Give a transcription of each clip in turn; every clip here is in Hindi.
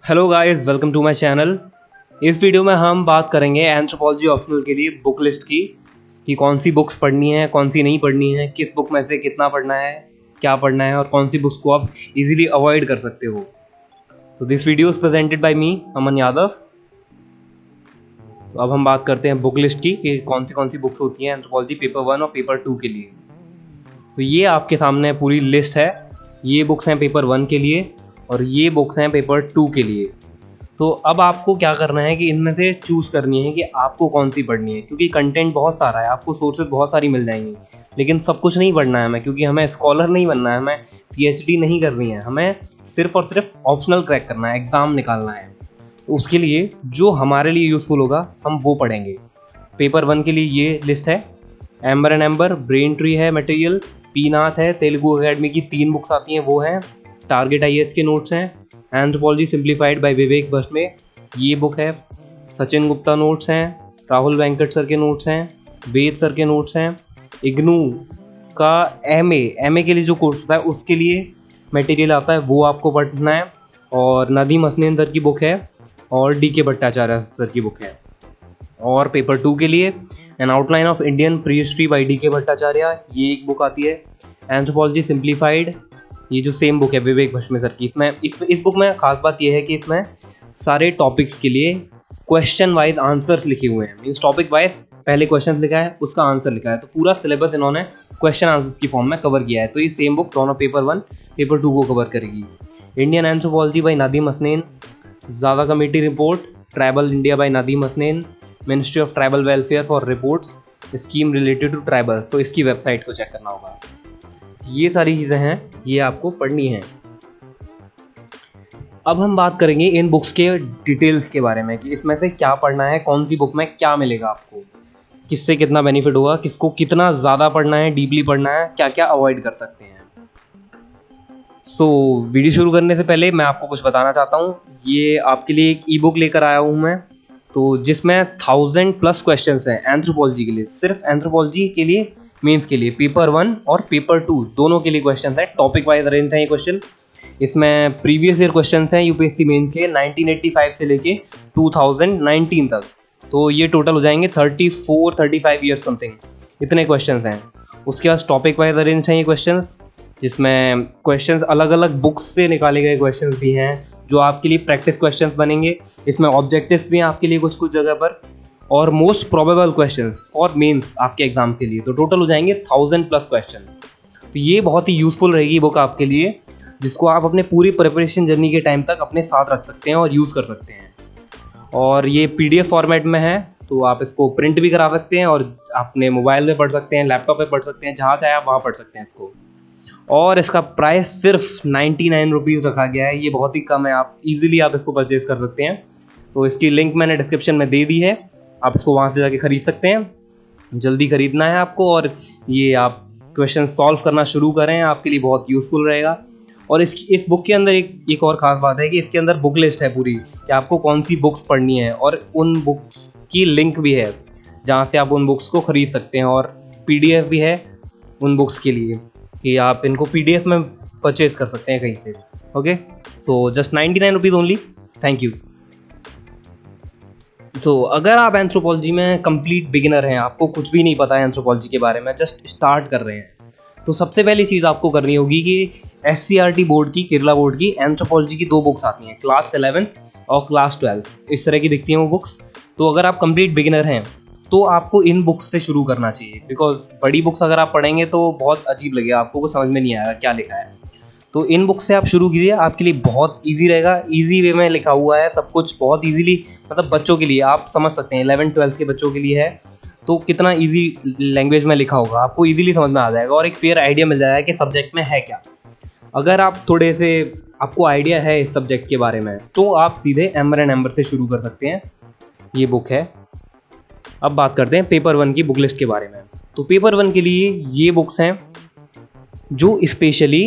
Hello guys, welcome to my channel. इस वीडियो में हम बात करेंगे एंथ्रोपॉलजी ऑप्शनल के लिए बुक लिस्ट की कि कौन सी बुक्स पढ़नी है, कौन सी नहीं पढ़नी है, किस बुक में से कितना पढ़ना है, क्या पढ़ना है और कौन सी बुक्स को आप इजीली अवॉइड कर सकते हो। तो this video is presented by me, Aman Yadav. तो अब हम बात करते हैं बुक लिस्ट की कि कौन सी बुक्स होती हैं एंथ्रोपॉलजी पेपर 1 और पेपर 2 के लिए। तो ये आपके सामने पूरी लिस्ट है। ये बुक्स हैं पेपर 1 के लिए और ये बुक्स हैं पेपर 2 के लिए। तो अब आपको क्या करना है कि इनमें से चूज़ करनी है कि आपको कौन सी पढ़नी है, क्योंकि कंटेंट बहुत सारा है, आपको सोर्सेज बहुत सारी मिल जाएंगी, लेकिन सब कुछ नहीं पढ़ना है हमें, क्योंकि हमें स्कॉलर नहीं बनना है, हमें पीएचडी नहीं करनी है, हमें सिर्फ और सिर्फ ऑप्शनल क्रैक करना है, एग्ज़ाम निकालना है। तो उसके लिए जो हमारे लिए यूज़फुल होगा हम वो पढ़ेंगे। पेपर 1 के लिए ये लिस्ट है। Amber and amber, brain tree है मटेरियल, पीनाथ है, तेलुगु अकेडमी की 3 बुक्स आती हैं वो हैं, टारगेट आईएएस के नोट्स हैं, एंथ्रोपॉलजी सिंप्लीफाइड बाय विवेक भस्मे ये बुक है, सचिन गुप्ता नोट्स हैं, राहुल वेंकट सर के नोट्स हैं, वेद सर के नोट्स हैं, इग्नू का एमए के लिए जो कोर्स होता है उसके लिए मटेरियल आता है वो आपको पढ़ना है, और नदीम हसनैन सर की बुक है और डीके भट्टाचार्य सर की बुक है। और पेपर 2 के लिए an outline of Indian prehistory by DK Bhattacharya ये एक बुक आती है। एंथ्रोपॉलजी सिंप्लीफाइड ये जो सेम बुक है विवेक भस्मे सर की, इसमें इस बुक में खास बात यह है कि इसमें सारे टॉपिक्स के लिए क्वेश्चन वाइज आंसर्स लिखे हुए हैं। मीन्स टॉपिक वाइज पहले क्वेश्चन लिखा है, उसका आंसर लिखा है, तो पूरा सिलेबस इन्होंने क्वेश्चन आंसर्स की फॉर्म में कवर किया है। तो ये सेम बुक दोनों पेपर 1 पेपर 2 को कवर करेगी। Indian anthropology by Nadeem Hasnain, ज़्यादा committee report, tribal India by Nadeem Hasnain, ministry of tribal welfare for reports, scheme related to tribal, तो इसकी वेबसाइट को चेक करना होगा। ये सारी चीज़ें हैं, ये आपको पढ़नी है। अब हम बात करेंगे इन बुक्स के डिटेल्स के बारे में कि इसमें से क्या पढ़ना है, कौन सी बुक में क्या मिलेगा आपको, किससे कितना बेनिफिट होगा, किसको कितना ज़्यादा पढ़ना है, डीपली पढ़ना है, क्या क्या अवॉइड कर सकते हैं। वीडियो शुरू करने से पहले मैं आपको कुछ बताना चाहता हूँ। ये आपके लिए एक ई बुक लेकर आया हूँ मैं, तो जिसमें 1000+ क्वेश्चंस हैं एंथ्रोपॉलजी के लिए, सिर्फ एंथ्रोपॉलजी के लिए, मेंस के लिए, पेपर 1 और पेपर 2 दोनों के लिए क्वेश्चन हैं। टॉपिक वाइज अरेंज हैं ये क्वेश्चन। इसमें प्रीवियस ईयर क्वेश्चन हैं यूपीएससी मेंस के 1985 से लेके 2019 तक, तो ये टोटल हो जाएंगे 34-35 ईयर्स समथिंग, इतने क्वेश्चन हैं। उसके बाद टॉपिक वाइज अरेंज हैं ये क्वेश्चन, जिसमें क्वेश्चंस अलग अलग बुक्स से निकाले गए क्वेश्चंस भी हैं जो आपके लिए प्रैक्टिस क्वेश्चंस बनेंगे। इसमें ऑब्जेक्टिव्स भी हैं आपके लिए कुछ जगह पर, और most probable questions for mains आपके एग्जाम के लिए, तो टोटल हो जाएंगे 1000+ क्वेश्चन। तो ये बहुत ही यूज़फुल रहेगी बुक आपके लिए, जिसको आप अपने पूरी प्रिपरेशन जर्नी के टाइम तक अपने साथ रख सकते हैं और यूज़ कर सकते हैं। और ये PDF फॉर्मेट में है, तो आप इसको प्रिंट भी करा सकते हैं और अपने मोबाइल में पढ़ सकते हैं, लैपटॉप पे पढ़ सकते हैं, जहाँ चाहे आप वहाँ पढ़ सकते हैं इसको। और इसका प्राइस सिर्फ 99 रुपीज़ रखा गया है, ये बहुत ही कम है, आप इजीली आप इसको परचेज़ कर सकते हैं। तो इसकी लिंक मैंने डिस्क्रिप्शन में दे दी है, आप इसको वहाँ से जाके ख़रीद सकते हैं। जल्दी ख़रीदना है आपको, और ये आप क्वेश्चन सॉल्व करना शुरू करें, आपके लिए बहुत यूज़फुल रहेगा। और इस बुक के अंदर एक और ख़ास बात है कि इसके अंदर बुक लिस्ट है पूरी कि आपको कौन सी बुक्स पढ़नी है, और उन बुक्स की लिंक भी है जहाँ से आप उन बुक्स को ख़रीद सकते हैं, और PDF भी है उन बुक्स के लिए कि आप इनको PDF में परचेज़ कर सकते हैं कहीं से। Okay, so just 99 rupees only. Thank you. तो अगर आप एंथ्रोपॉलजी में कंप्लीट बिगिनर हैं, आपको कुछ भी नहीं पता है एंथ्रोपॉलजी के बारे में, जस्ट स्टार्ट कर रहे हैं, तो सबसे पहली चीज़ आपको करनी होगी कि SCERT बोर्ड की, केरला बोर्ड की एंथ्रोपॉलजी की 2 बुक्स आती हैं, क्लास 11th और क्लास 12, इस तरह की दिखती हैं वो बुक्स। तो अगर आप कंप्लीट बिगिनर हैं तो आपको इन बुक्स से शुरू करना चाहिए, बिकॉज बड़ी बुक्स अगर आप पढ़ेंगे तो बहुत अजीब लगेगा, आपको कुछ समझ में नहीं आएगा क्या लिखा है। तो इन बुक्स से आप शुरू कीजिए, आपके लिए बहुत इजी रहेगा, इजी वे में लिखा हुआ है सब कुछ, बहुत इजीली, मतलब बच्चों के लिए आप समझ सकते हैं, 11th-12th के बच्चों के लिए है, तो कितना इजी लैंग्वेज में लिखा होगा, आपको इजीली समझ में आ जाएगा और एक फेयर आइडिया मिल जाएगा कि सब्जेक्ट में है क्या। अगर आप थोड़े से आपको आइडिया है इस सब्जेक्ट के बारे में, तो आप सीधे एम्बर एंड एम्बर से शुरू कर सकते हैं, ये बुक है। अब बात करते हैं पेपर 1 की बुक लिस्ट के बारे में। तो पेपर 1 के लिए ये बुक्स हैं जो स्पेशली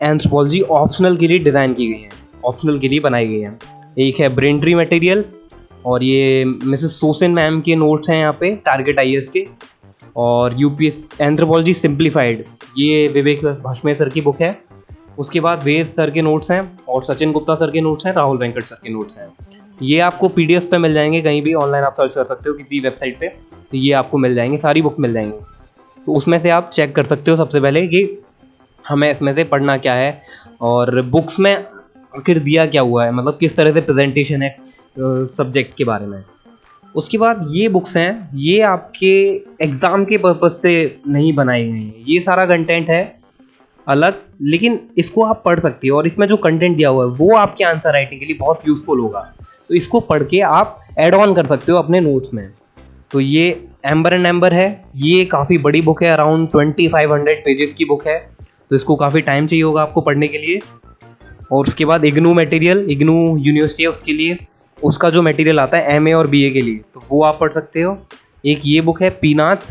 एंथ्रोपॉलजी ऑप्शनल के लिए डिज़ाइन की गई हैं, ऑप्शनल के लिए बनाई गई हैं। एक है ब्रेन ट्री मटेरियल, और ये मिसेस सोसेन मैम के नोट्स हैं यहाँ पे, टारगेट आईएएस के। और UPS एंथ्रोपॉलजी सिंप्लीफाइड, ये विवेक भस्मे सर की बुक है। उसके बाद वेद सर के नोट्स हैं और सचिन गुप्ता सर के नोट्स हैं, राहुल वेंकट सर के नोट्स हैं। ये आपको पीडीएफ पे मिल जाएंगे, कहीं भी ऑनलाइन आप सर्च कर सकते हो किसी वेबसाइट पे, तो ये आपको मिल जाएंगे, सारी बुक मिल जाएंगी। तो उसमें से आप चेक कर सकते हो सबसे पहले कि हमें इसमें से पढ़ना क्या है और बुक्स में आखिर दिया क्या हुआ है, मतलब किस तरह से प्रेजेंटेशन है सब्जेक्ट के बारे में। उसके बाद ये बुक्स हैं, ये आपके एग्ज़ाम के पर्पज़ से नहीं बनाई गई हैं, ये सारा कंटेंट है अलग, लेकिन इसको आप पढ़ सकते हो और इसमें जो कंटेंट दिया हुआ है वो आपके आंसर राइटिंग के लिए बहुत यूज़फुल होगा। तो इसको पढ़ के आप ऐड ऑन कर सकते हो अपने नोट्स में। तो ये एम्बर एंड एम्बर है, ये काफ़ी बड़ी बुक है, अराउंड 2500 पेजेस की बुक है, तो इसको काफ़ी टाइम चाहिए होगा आपको पढ़ने के लिए। और उसके बाद इग्नू मटेरियल, इग्नू यूनिवर्सिटी है उसके लिए, उसका जो मटेरियल आता है एमए और बीए के लिए, तो वो आप पढ़ सकते हो। एक ये बुक है पीनाथ,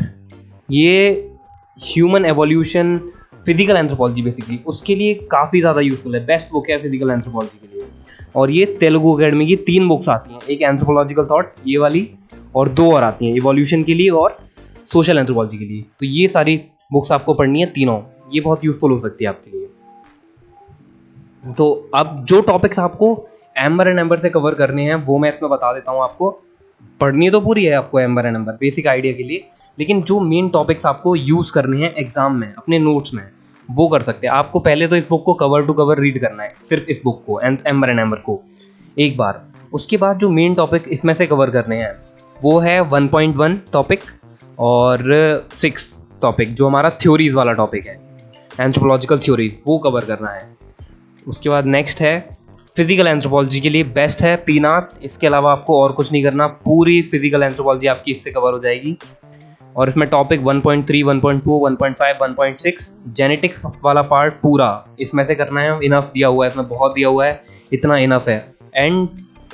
ये human evolution physical anthropology basically, उसके लिए काफ़ी ज़्यादा यूजफुल है, बेस्ट बुक है फिजिकल एंथ्रोपोलॉजी के लिए। और ये तेलुगु अकेडमी की 3 बुक्स आती हैं, एक एंथ्रोपोलॉजिकल थॉट ये वाली, और 2 और आती हैं इवोल्यूशन के लिए और सोशल एंथ्रोपोलॉजी के लिए। तो ये सारी बुक्स आपको पढ़नी है तीनों, ये बहुत यूजफुल हो सकती है आपके लिए। तो अब जो टॉपिक्स आपको एम्बर एंड एम्बर से कवर करने हैं वो मैं इसमें बता देता हूँ आपको। पढ़नी तो पूरी है आपको amber and amber basic idea के लिए, लेकिन जो मेन टॉपिक्स आपको यूज़ करने हैं एग्जाम में अपने नोट्स में वो कर सकते हैं। आपको पहले तो इस बुक को कवर टू कवर रीड करना है, सिर्फ इस बुक को एम्बर एंड एम्बर को एक बार। उसके बाद जो मेन टॉपिक इसमें से कवर करने हैं वो है 1.1 टॉपिक और 6 टॉपिक, जो हमारा थ्योरीज वाला टॉपिक है, एंथ्रोपोलॉजिकल थ्योरीज, वो कवर करना है। उसके बाद नेक्स्ट है फिजिकल एंथ्रोपोलॉजी के लिए बेस्ट है पीनाथ, इसके अलावा आपको और कुछ नहीं करना, पूरी फिजिकल एंथ्रोपोलॉजी आपकी इससे कवर हो जाएगी। और इसमें टॉपिक 1.3, 1.2, 1.5, 1.6 जेनेटिक्स वाला पार्ट पूरा इसमें से करना है, इनफ दिया हुआ है इसमें, बहुत दिया हुआ है, इतना इनफ है। एंड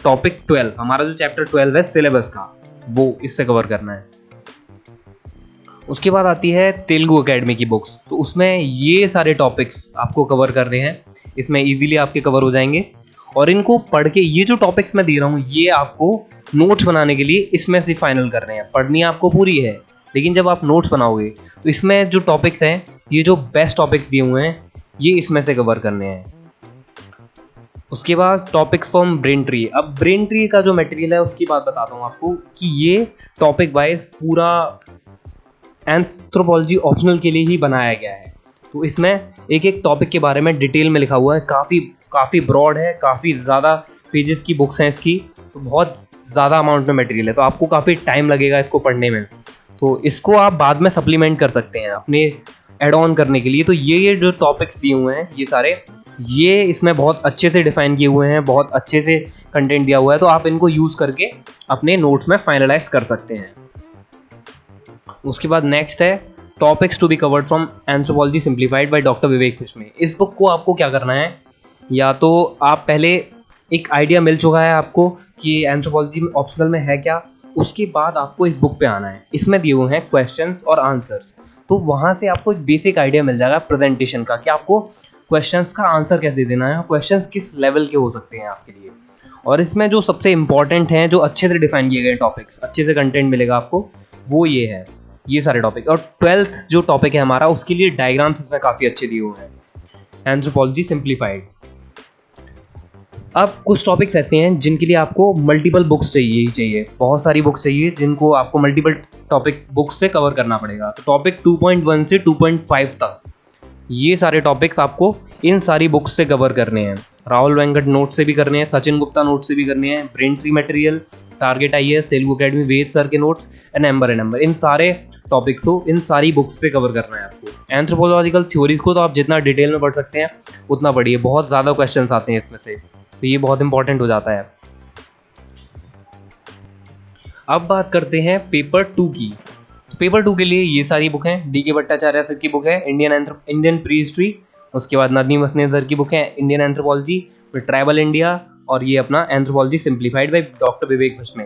टॉपिक 12, हमारा जो चैप्टर 12 है सिलेबस का, वो इससे कवर करना है। उसके बाद आती है तेलुगु अकेडमी की बुक्स, तो उसमें ये सारे टॉपिक्स आपको कवर करने हैं, इसमें इजीली आपके कवर हो जाएंगे। और इनको पढ़ के ये जो टॉपिक्स मैं दे रहा हूँ ये आपको नोट्स बनाने के लिए इसमें से फाइनल करने हैं। पढ़नी आपको पूरी है, लेकिन जब आप नोट्स बनाओगे तो इसमें जो टॉपिक्स हैं, ये जो बेस्ट टॉपिक्स दिए हुए हैं, ये इसमें से कवर करने हैं। उसके बाद टॉपिक्स फ्रॉम ब्रेन ट्री। अब ब्रेन ट्री का जो मटेरियल है उसकी बात बताता हूँ आपको कि ये टॉपिक वाइज पूरा एंथ्रोपोलॉजी ऑप्शनल के लिए ही बनाया गया है। तो इसमें एक एक टॉपिक के बारे में डिटेल में लिखा हुआ है, काफ़ी ब्रॉड है, काफ़ी ज़्यादा पेजेस की बुक्स हैं इसकी, तो बहुत ज़्यादा अमाउंट में मटेरियल है, तो आपको काफ़ी टाइम लगेगा इसको पढ़ने में। तो इसको आप बाद में सप्लीमेंट कर सकते हैं अपने एड ऑन करने के लिए। तो ये जो टॉपिक्स दिए हुए हैं ये सारे, ये इसमें बहुत अच्छे से डिफाइन किए हुए हैं, बहुत अच्छे से कंटेंट दिया हुआ है, तो आप इनको यूज़ करके अपने नोट्स में फाइनलाइज कर सकते हैं। उसके बाद नेक्स्ट है topics to be covered from anthropology simplified by doctor Vivek फिश्मे। इस बुक को आपको क्या करना है, या तो आप पहले एक आइडिया मिल चुका है आपको कि एंथ्रोपोलॉजी में ऑप्शनल में है क्या, उसके बाद आपको इस बुक पे आना है। इसमें दिए हुए हैं क्वेश्चंस और आंसर्स, तो वहाँ से आपको एक बेसिक आइडिया मिल जाएगा प्रेजेंटेशन का कि आपको क्वेश्चंस का आंसर कैसे देना है, क्वेश्चंस किस लेवल के हो सकते हैं आपके लिए। और इसमें जो सबसे इंपॉर्टेंट हैं, जो अच्छे से डिफाइन किए गए टॉपिक्स, अच्छे से कंटेंट मिलेगा आपको, वो ये है, ये सारे टॉपिक। और 12th जो टॉपिक है हमारा, उसके लिए डायग्राम्स इसमें काफ़ी अच्छे दिए हुए हैं, एंथ्रोपोलॉजी सिंप्लीफाइड। अब कुछ टॉपिक्स ऐसे हैं जिनके लिए आपको मल्टीपल बुक्स चाहिए ही चाहिए, बहुत सारी बुक्स चाहिए जिनको आपको मल्टीपल टॉपिक बुक्स से कवर करना पड़ेगा। तो टॉपिक 2.1 से 2.5 तक ये सारे टॉपिक्स आपको इन सारी बुक्स से कवर करने हैं। राहुल वेंकट नोट से भी करने हैं, सचिन गुप्ता नोट से भी करने हैं, brain tree material, target IAS, Telugu academy, Ved sir के नोट्स एंड एम्बर, इन सारे टॉपिक्स को इन सारी बुक्स से कवर करना है आपको। एंथ्रोपोलॉजिकल थ्योरीज को तो आप जितना डिटेल में पढ़ सकते हैं उतना पढ़िए, बहुत ज़्यादा क्वेश्चंस आते हैं इसमें से, तो ये बहुत इंपॉर्टेंट हो जाता है। अब बात करते हैं पेपर 2 की। तो पेपर 2 के लिए ये सारी बुक हैं, DK भट्टाचार्य सर की बुक है इंडियन प्री हिस्ट्री, उसके बाद नदीम हसनैन सर की बुक है इंडियन एंथ्रोपोलॉजी, फिर ट्राइबल इंडिया, और ये अपना anthropology simplified by doctor Vivek फिश्मे।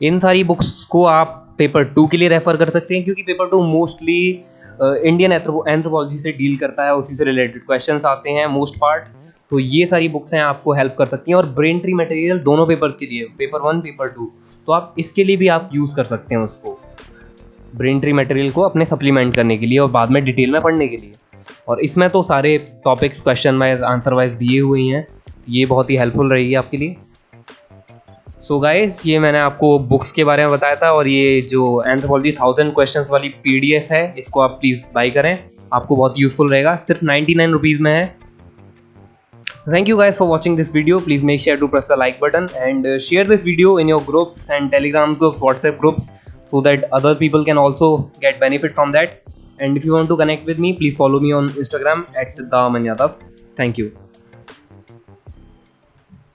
इन सारी बुक्स को आप पेपर 2 के लिए रेफर कर सकते हैं, क्योंकि पेपर 2 मोस्टली इंडियन एंथ्रोपोलॉजी से डील करता है, उसी से रिलेटेड क्वेश्चंस आते हैं मोस्ट पार्ट। तो ये सारी बुक्स हैं, आपको हेल्प कर सकती हैं। और ब्रेन ट्री मटेरियल दोनों पेपर्स के लिए, पेपर 1 पेपर 2, तो आप इसके लिए भी आप यूज़ कर सकते हैं उसको, ब्रेन ट्री मटेरियल को अपने सप्लीमेंट करने के लिए और बाद में डिटेल में पढ़ने के लिए। और इसमें तो सारे topics question wise answer wise दिए हुए ही हैं, ये बहुत ही हेल्पफुल रहेगी आपके लिए। सो गाइस, ये मैंने आपको बुक्स के बारे में बताया था, और ये जो एंथ्रोपॉलॉजी 1000 क्वेश्चंस वाली PDF है, इसको आप प्लीज़ बाई करें, आपको बहुत यूजफुल रहेगा। सिर्फ 99 रुपीज़ में है। Thank you guys for watching this video. Please make sure to press the like button and share this video in your groups and Telegram groups, WhatsApp groups, so that other people can also get benefit from that. And if you want to connect with me, please follow me on Instagram @daman Yadav. Thank you.